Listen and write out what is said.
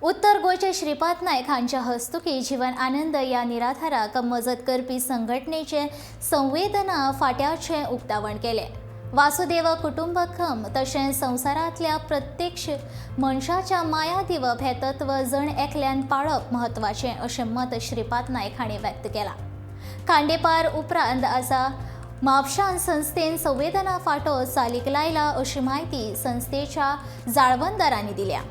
उत्तर गोयचे श्रीपाद नायक हांच्या हस्तुकी जीवन आनंद या निराधाराक मजत करपी संघटनेचे संवेदना फाट्याचे उक्तावण केले। वासुदेव कुटुंबकम तशेंच संवसारांतल्या प्रत्येक मनशाच्या माया दिवप हे तत्व जण एकल्यान पाळप महत्वाचें अशें मत श्रीपाद नायक हांणी व्यक्त केलां। खांडेपार उपरांत आसा म्हापशां संस्थेन संवेदना फाटो चालीक लायला अशी माहिती संस्थेच्या जाळवणदारांनी दिल्या।